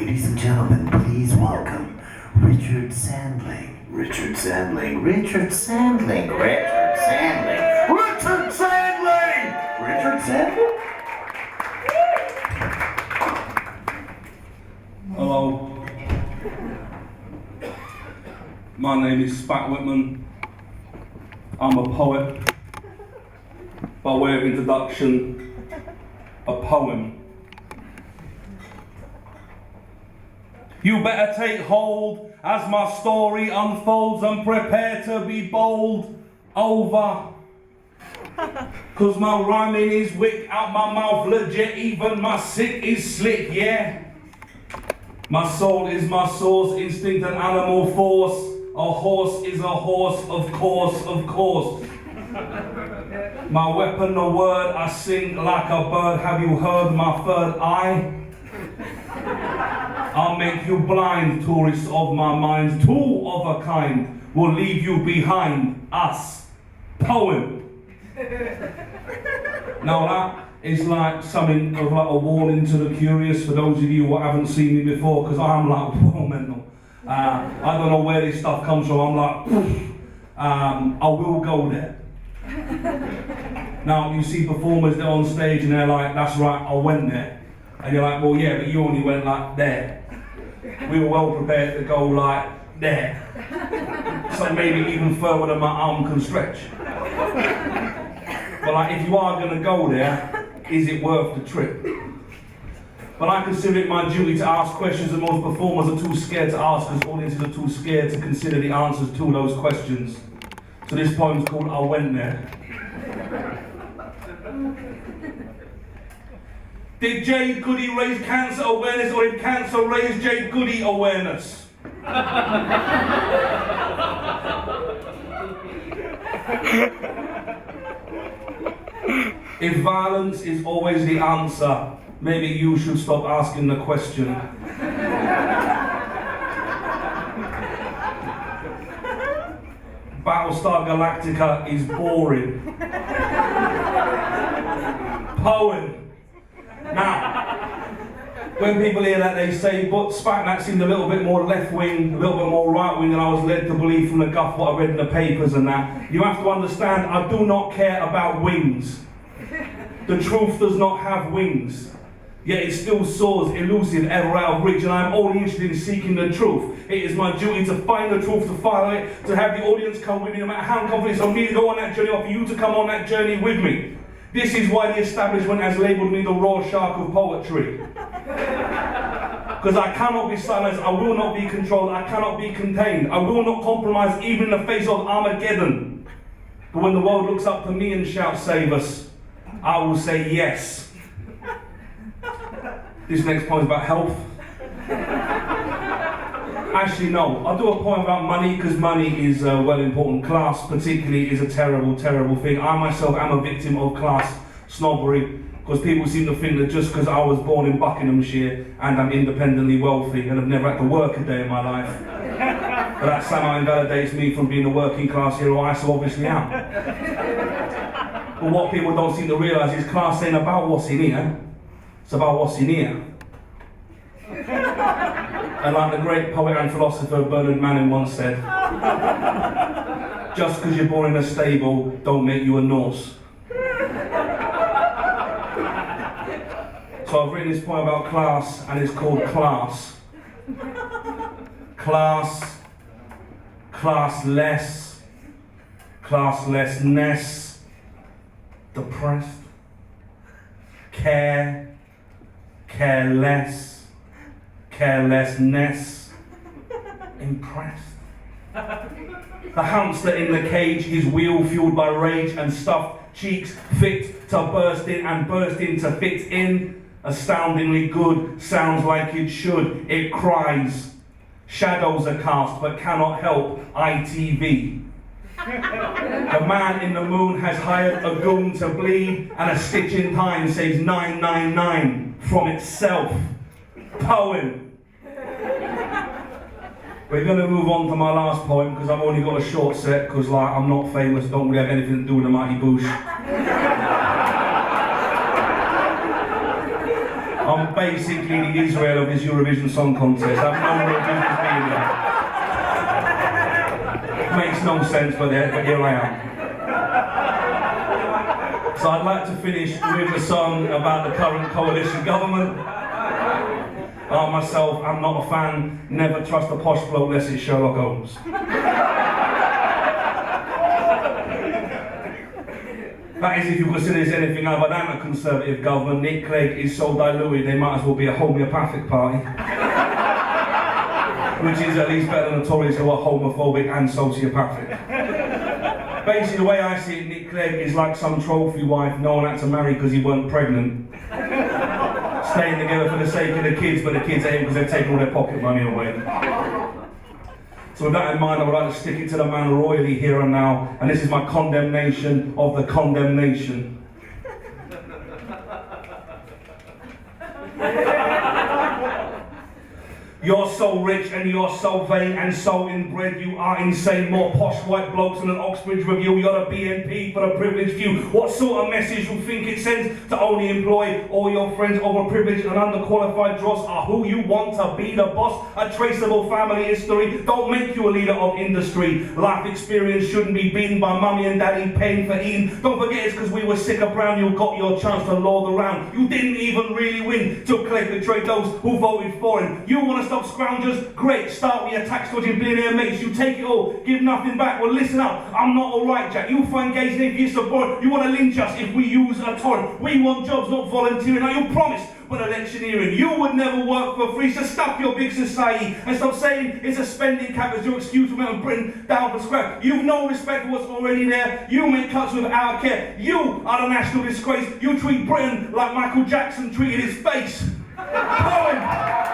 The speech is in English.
Ladies and gentlemen, please welcome Richard Sandling. Richard Sandling. Richard Sandling. Richard Sandling. Richard Sandling! Richard Sandling? Hello. My name is Spat Whitman. I'm a poet. By way of introduction, a poem. You better take hold as my story unfolds and prepare to be bowled over. Cause my rhyming is wick out my mouth legit, even my sick is slick, yeah. My soul is my source, instinct and animal force. A horse is a horse, of course, of course. My weapon, the word, I sing like a bird. Have you heard my third eye? I'll make you blind, tourists of my mind. Two of a kind will leave you behind. Us. Poem. Now that is like something of like a warning to the curious for those of you who haven't seen me before, because I'm like, whoa, mental. I don't know where this stuff comes from. I'm like, I will go there. Now you see performers, they're on stage and they're like, that's right, I went there. And you're like, well yeah, but you only went like there. We were well prepared to go like there. So maybe even further than my arm can stretch. But like, if you are gonna go there, is it worth the trip? But I consider it my duty to ask questions that most performers are too scared to ask, because audiences are too scared to consider the answers to those questions. So this poem's called I Went There. Did Jade Goody raise cancer awareness, or did cancer raise Jade Goody awareness? If violence is always the answer, maybe you should stop asking the question. Battlestar Galactica is boring. Poem. Now, when people hear that, they say, but Spat, that seemed a little bit more left-wing, a little bit more right-wing than I was led to believe from the guff what I read in the papers and that. You have to understand, I do not care about wings. The truth does not have wings. Yet it still soars, elusive, ever out of reach, and I am only interested in seeking the truth. It is my duty to find the truth, to follow it, to have the audience come with me, no matter how uncomfortable it is for me to go on that journey, or for you to come on that journey with me. This is why the establishment has labelled me the Rorschach of poetry. Because I cannot be silenced, I will not be controlled, I cannot be contained, I will not compromise even in the face of Armageddon. But when the world looks up to me and shouts, save us, I will say yes. This next poem is about health. Actually, no. I'll do a poem about money, because money is well important. Class, particularly, is a terrible, terrible thing. I myself am a victim of class snobbery, because people seem to think that just because I was born in Buckinghamshire and I'm independently wealthy and have never had to work a day in my life, but that somehow invalidates me from being a working class hero. I so obviously am. But what people don't seem to realise is class ain't about what's in here. It's about what's in here. And like the great poet and philosopher Bernard Manning once said, just because you're born in a stable, don't make you a Norse. So I've written this poem about class, and it's called Class. Class, classless, classlessness, depressed, care, careless, carelessness, impressed. The hamster in the cage, his wheel fueled by rage and stuffed cheeks fit to burst in and bursting to fit in. Astoundingly good, sounds like it should, it cries. Shadows are cast but cannot help ITV. The man in the moon has hired a goon to bleed, and a stitch in time saves 999 from itself. Poem. We're going to move on to my last poem, because I've only got a short set, because like I'm not famous, don't really have anything to do with the Mighty Boosh. I'm basically the Israel of his Eurovision Song Contest. I've no real business being there. Makes no sense, but here I am. So I'd like to finish with a song about the current coalition government. Myself, I'm not a fan. Never trust a posh bloke unless it's Sherlock Holmes. That is if you consider there's anything other than a Conservative government. Nick Clegg is so diluted they might as well be a homeopathic party. Which is at least better than the Tories who are homophobic and sociopathic. Basically the way I see it, Nick Clegg is like some trophy wife no one had to marry because he weren't pregnant. Staying together for the sake of the kids, but the kids ain't because they're taking all their pocket money away. So with that in mind, I would like to stick it to the man royally here and now, and this is my condemnation of the condemnation. You're so rich and you're so vain and so inbred, you are insane. More posh white blokes than an Oxbridge Review. You're the BNP for the privileged few. What sort of message you think it sends to only employ all your friends? Overprivileged and underqualified dross are who you want to be the boss. A traceable family history don't make you a leader of industry. Life experience shouldn't be beaten by mummy and daddy paying for eating. Don't forget it's because we were sick of brown you got your chance to lord around. You didn't even really win till Clegg betrayed those who voted for him. You want to stop scroungers? Great, start with your tax dodging billionaire mates. You take it all, give nothing back. Well listen up, I'm not alright Jack. You find gays and atheists abroad. You want to lynch us if we use a torrent. We want jobs, not volunteering. Now you promised when electioneering you would never work for free. So stuff your big society and stop saying it's a spending cap as your excuse for melting Britain down for scrap. You've no respect for what's already there. You make cuts without care. You are the national disgrace. You treat Britain like Michael Jackson treated his face. Poem.